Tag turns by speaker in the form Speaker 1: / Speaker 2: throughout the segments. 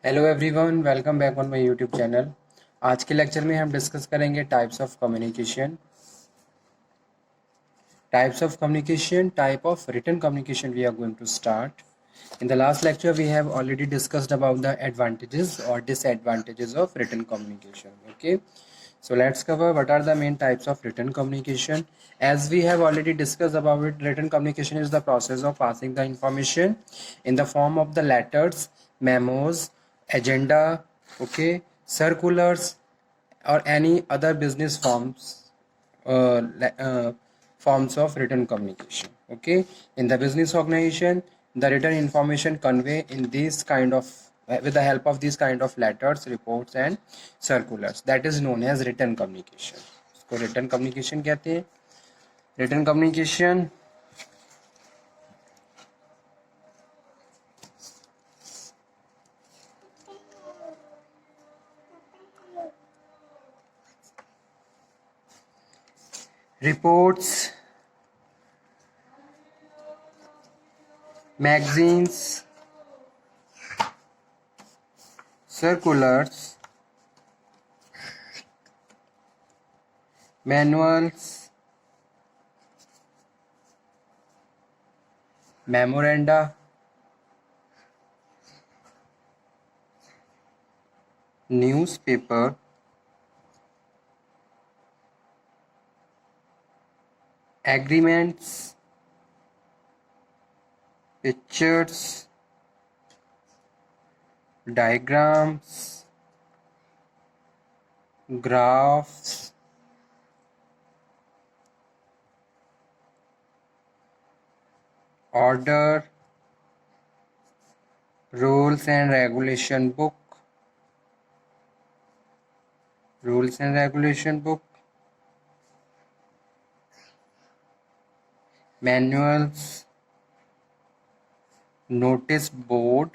Speaker 1: Hello everyone, welcome back on my YouTube channel. आज के lecture में हम डिस्कस करेंगे types of communication. Type of written communication we are going to start. In the last lecture we have already discussed about the advantages or disadvantages of written communication. Okay, so let's cover what are the main types of written communication. As we have already discussed about it, written communication is the process of passing the information in the form of the letters, memos, agenda, okay, circulars, or any other business uh, forms of written communication. Okay, in the business organization, the written information convey in these kind of with the help of these kind of letters, reports and circulars. That is known as written communication. इसको written communication कहते हैं. Written communication reports, magazines, circulars, manuals, memoranda, newspaper, agreements, pictures, diagrams, graphs, order, rules and regulation book, manuals, notice board,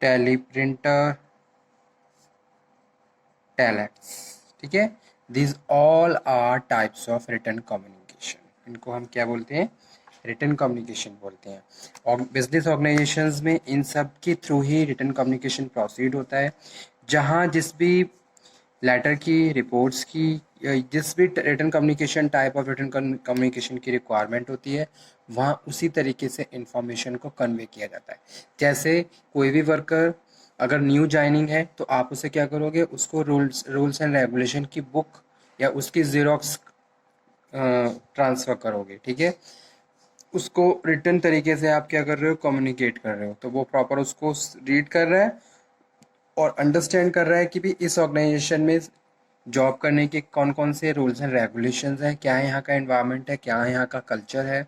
Speaker 1: teleprinter, telex. ठीक है, these all are types of written communication. इनको हम क्या बोलते हैं? Written communication बोलते हैं. और बिजनेस ऑर्गेनाइजेशंस में इन सब के थ्रू ही रिटन कम्युनिकेशन प्रोसीड होता है. जहाँ जिस भी लेटर की, रिपोर्ट्स की, जिस भी written communication, type of written communication की रिक्वायरमेंट होती है, वहाँ उसी तरीके से इंफॉर्मेशन को कन्वे किया जाता है. जैसे कोई भी वर्कर अगर न्यू ज्वाइनिंग है तो आप उसे क्या करोगे, उसको रूल्स एंड रेगुलेशन की बुक या उसकी जीरोक्स ट्रांसफ़र करोगे. ठीक है, उसको रिटन तरीके से आप क्या कर रहे हो, कम्युनिकेट कर रहे हो, तो वो प्रॉपर उसको रीड कर रहा है और अंडरस्टैंड कर रहा है कि भी इस ऑर्गेनाइजेशन में जॉब करने के कौन कौन से रूल्स एंड रेगुलेशंस हैं, क्या यहाँ का एनवायरनमेंट है, क्या यहाँ का कल्चर है.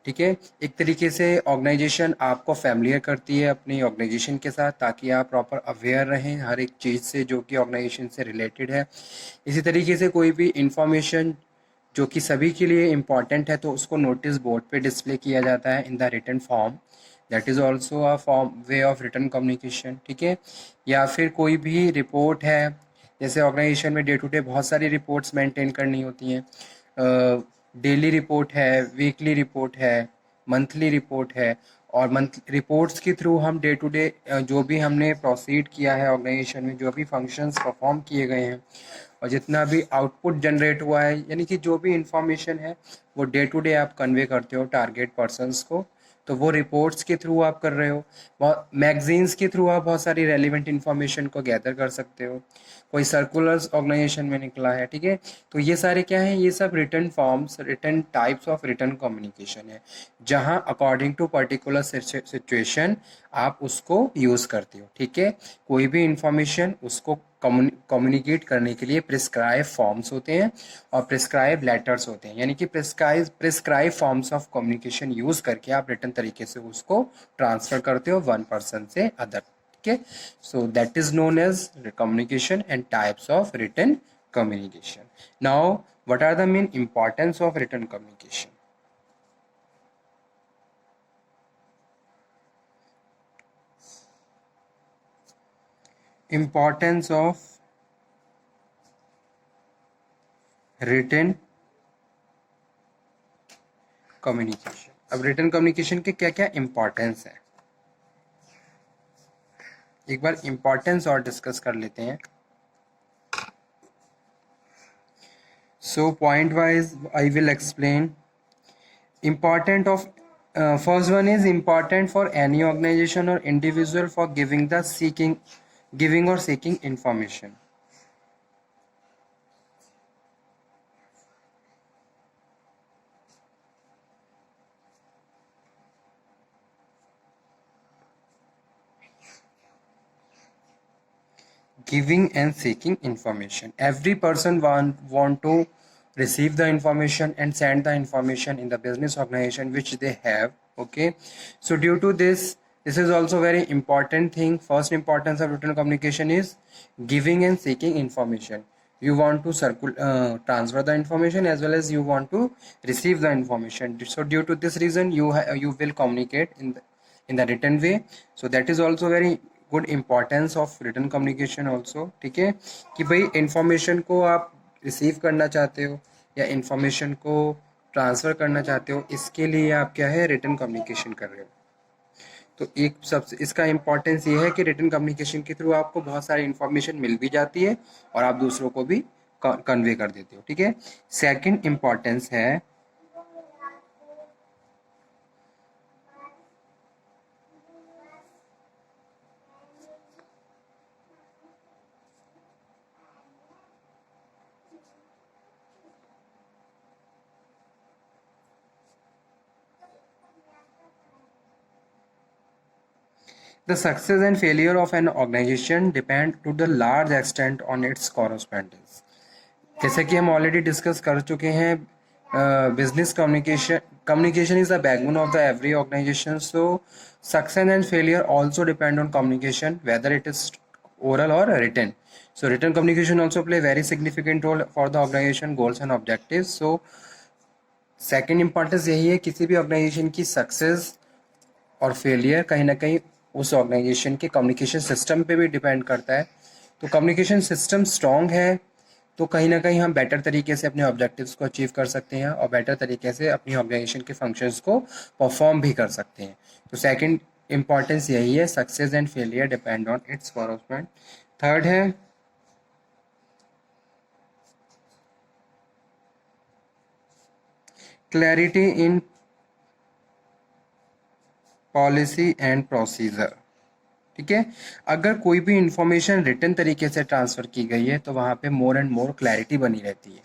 Speaker 1: ठीक है, एक तरीके से ऑर्गेनाइजेशन आपको फैमिलियर करती है अपनी ऑर्गेनाइजेशन के साथ, ताकि आप प्रॉपर अवेयर रहें हर एक चीज़ से जो कि ऑर्गेनाइजेशन से रिलेटेड है. इसी तरीके से कोई भी इंफॉर्मेशन जो कि सभी के लिए इम्पॉर्टेंट है तो उसको नोटिस बोर्ड पे डिस्प्ले किया जाता है in the written form. That is also a form way of written communication. ठीक है, या फिर कोई भी रिपोर्ट है, जैसे ऑर्गेनाइजेशन में डे टू डे बहुत सारी रिपोर्ट्स मेंटेन करनी होती हैं. डेली रिपोर्ट है, वीकली रिपोर्ट है, मंथली रिपोर्ट है. और मंथ रिपोर्ट्स के थ्रू हम डे टू डे जो भी हमने प्रोसीड किया है ऑर्गेनाइजेशन में, जो भी फंक्शंस परफॉर्म किए गए हैं और जितना भी आउटपुट जनरेट हुआ है, यानी कि जो भी इंफॉर्मेशन है वो डे टू डे आप कन्वे करते हो टारगेट पर्सनस को, तो वो रिपोर्ट्स के थ्रू आप कर रहे हो. बहुत मैगजीन्स के थ्रू आप बहुत सारी रेलिवेंट इन्फॉर्मेशन को गैदर कर सकते हो. कोई सर्कुलर्स ऑर्गेनाइजेशन में निकला है. ठीक है, तो ये सारे क्या हैं, ये सब return forms, return types of return communication है, जहां अकॉर्डिंग टू पर्टिकुलर सिचुएशन आप उसको यूज़ करते हो. ठीक है, कोई भी इंफॉर्मेशन उसको कम्युनिकेट करने के लिए प्रिस्क्राइब फॉर्म्स होते हैं और प्रिस्क्राइब लेटर्स होते हैं, यानी कि prescribe forms of communication use करके आप रिटर्न तरीके से उसको ट्रांसफ़र करते हो वन पर्सन से other. Okay, so that is known as communication and types of written communication. Now, what are the main importance of written communication? Importance of written communication. अब written communication के क्या क्या importance है, एक बार importance और discuss कर लेते हैं। So point wise I will explain important of first one is important for any organization or individual for giving or seeking information. Giving and seeking information, every person want to receive the information and send the information in the business organization which they have. Okay, so due to this is also very important thing. First importance of written communication is giving and seeking information. You want to transfer the information as well as you want to receive the information. So due to this reason you will communicate in the written way. So that is also very good importance of written communication also. ठीक है, कि भाई information को आप receive करना चाहते हो या इंफॉर्मेशन को ट्रांसफ़र करना चाहते हो, इसके लिए आप क्या है रिटन कम्युनिकेशन कर रहे हो। तो एक सबसे इसका इम्पॉर्टेंस ये है कि रिटन कम्युनिकेशन के थ्रू आपको बहुत सारी इन्फॉर्मेशन मिल भी जाती है और आप दूसरों को भी कन्वे कर देते हो। ठीक है, सेकंड इम्पॉर्टेंस है The success and failure of an organization depend to the large extent on its correspondence. जैसे कि हम ऑलरेडी डिस्कस कर चुके हैं, business communication is the backbone of the every organization. So success and failure also depend on communication, whether it is oral or written. So written communication also play very significant role for the organization goals and objectives. So second importance यही है, किसी भी organisation की success और failure कहीं ना कहीं उस ऑर्गेनाइजेशन के कम्युनिकेशन सिस्टम पे भी डिपेंड करता है। तो कम्युनिकेशन सिस्टम स्ट्रॉन्ग है तो कहीं ना कहीं हम बेटर तरीके से अपने ऑब्जेक्टिव्स को अचीव कर सकते हैं और बेटर तरीके से अपनी ऑर्गेनाइजेशन के फंक्शंस को परफॉर्म भी कर सकते हैं। तो सेकंड इम्पॉर्टेंस यही है, success and failure depend on its format. Third है clarity in policy and procedure. ठीक है, अगर कोई भी इंफॉर्मेशन रिटन तरीके से ट्रांसफ़र की गई है तो वहाँ पे मोर एंड मोर क्लैरिटी बनी रहती है,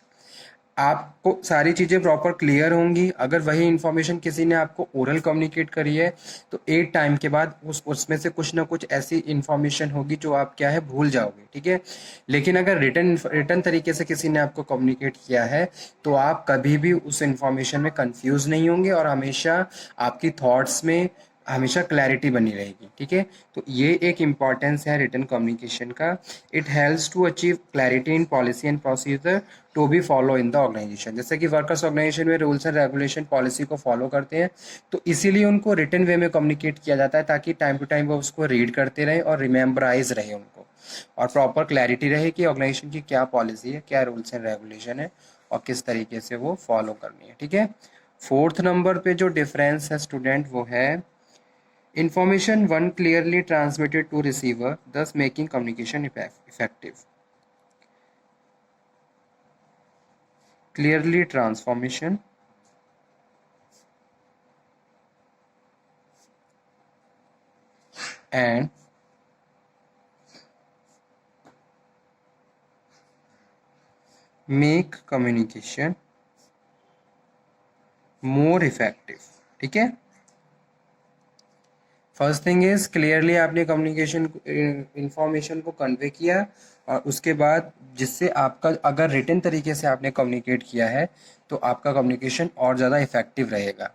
Speaker 1: आपको सारी चीज़ें प्रॉपर क्लियर होंगी। अगर वही इंफॉर्मेशन किसी ने आपको ओरल कम्युनिकेट करी है तो एक टाइम के बाद उसमें से कुछ ना कुछ ऐसी इंफॉर्मेशन होगी जो आप क्या है भूल जाओगे। ठीक है, लेकिन अगर रिटन तरीके से किसी ने आपको कम्युनिकेट किया है तो आप कभी भी उस इंफॉर्मेशन में कंफ्यूज नहीं होंगे और हमेशा आपकी थॉट्स में हमेशा क्लैरिटी बनी रहेगी। ठीक है, तो ये एक इम्पॉर्टेंस है रिटन कम्युनिकेशन का। It helps to achieve clarity in policy and procedure to be follow in the organisation. जैसे कि वर्कर्स ऑर्गेनाइजेशन में रूल्स एंड रेगुलेशन पॉलिसी को फॉलो करते हैं तो इसीलिए उनको रिटन वे में कम्युनिकेट किया जाता है ताकि टाइम टू टाइम वो उसको रीड करते रहें और रिमेम्बराइज रहे उनको, और प्रॉपर क्लैरिटी रहे कि ऑर्गेनाइजेशन की क्या पॉलिसी है, क्या रूल्स एंड रेगुलेशन है और किस तरीके से वो फॉलो करनी है। ठीक है, फोर्थ नंबर पे जो डिफरेंस है स्टूडेंट वो है information one clearly transmitted to receiver, thus making communication effective. Clearly transformation and make communication more effective. ठीक है, फर्स्ट थिंग इज क्लियरली आपने कम्युनिकेशन इंफॉर्मेशन को कन्वे किया और उसके बाद जिससे आपका अगर रिटन तरीके से आपने कम्युनिकेट किया है तो आपका कम्युनिकेशन और ज़्यादा इफेक्टिव रहेगा।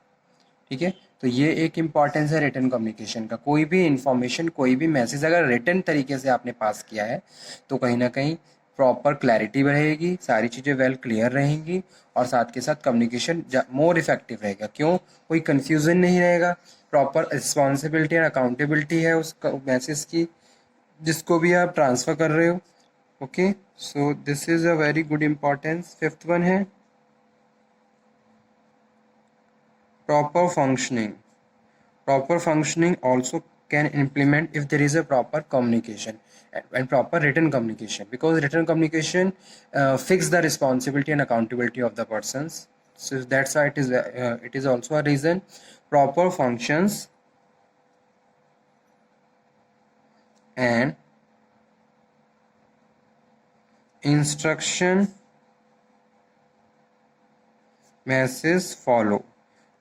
Speaker 1: ठीक है, तो ये एक इम्पॉर्टेंस है रिटन कम्युनिकेशन का। कोई भी इंफॉर्मेशन कोई भी मैसेज अगर रिटन तरीके से आपने पास किया है तो कहीं ना कहीं प्रॉपर क्लैरिटी रहेगी, सारी चीज़ें वेल क्लियर रहेंगी और साथ के साथ कम्युनिकेशन मोर इफेक्टिव रहेगा। क्यों, कोई कन्फ्यूज़न नहीं रहेगा, प्रॉपर रिस्पॉन्सिबिलिटी और अकाउंटेबिलिटी है उस मैसेज की जिसको भी आप ट्रांसफ़र कर रहे हो। Okay, so this is a very good importance. Fifth one है proper functioning. Proper functioning also can implement if there is a proper communication and proper written communication, because written communication fix the responsibility and accountability of the persons. So that's why it is also a reason. Proper functions and instruction message follow,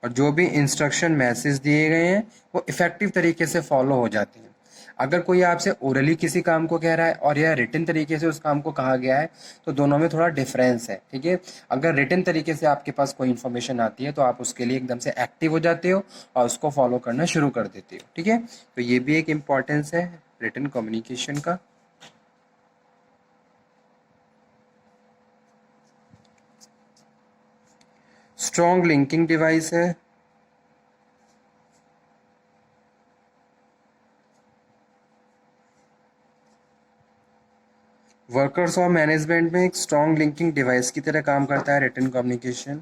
Speaker 1: और जो भी instruction message दिए गए हैं वो effective तरीके से follow हो जाते हैं। अगर कोई आपसे ओरली किसी काम को कह रहा है और यह रिटन तरीके से उस काम को कहा गया है तो दोनों में थोड़ा डिफरेंस है, ठीक है। अगर रिटन तरीके से आपके पास कोई इन्फॉर्मेशन आती है तो आप उसके लिए एकदम से एक्टिव हो जाते हो और उसको फॉलो करना शुरू कर देते हो, ठीक है। तो ये भी एक इम्पॉर्टेंस है रिटन कम्युनिकेशन का। स्ट्रॉन्ग लिंकिंग डिवाइस है, वर्कर्स और मैनेजमेंट में एक स्ट्रॉन्ग लिंकिंग डिवाइस की तरह काम करता है रिटन कम्युनिकेशन,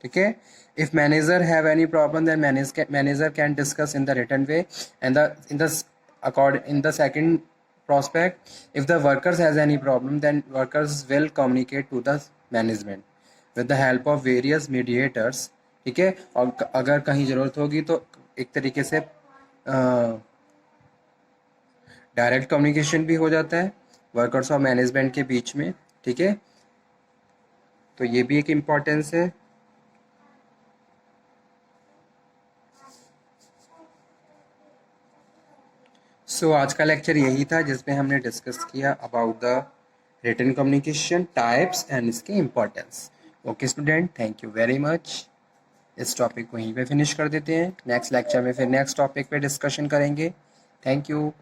Speaker 1: ठीक है। If manager have any problem then manager can discuss in the written way and in the second prospect if the workers has any problem then workers will communicate to the management with the help of various mediators, ठीक है। और अगर कहीं ज़रूरत होगी तो एक तरीके से डायरेक्ट कम्युनिकेशन भी हो जाता है वर्कर्स और मैनेजमेंट के बीच में, ठीक है। तो ये भी एक इम्पॉर्टेंस है। सो आज का लेक्चर यही था जिसमें हमने डिस्कस किया about the written communication types and इसके importance. Okay student, thank you very much. इस टॉपिक को यहीं पे फिनिश कर देते हैं, नेक्स्ट लेक्चर में फिर नेक्स्ट टॉपिक पे डिस्कशन करेंगे। Thank you.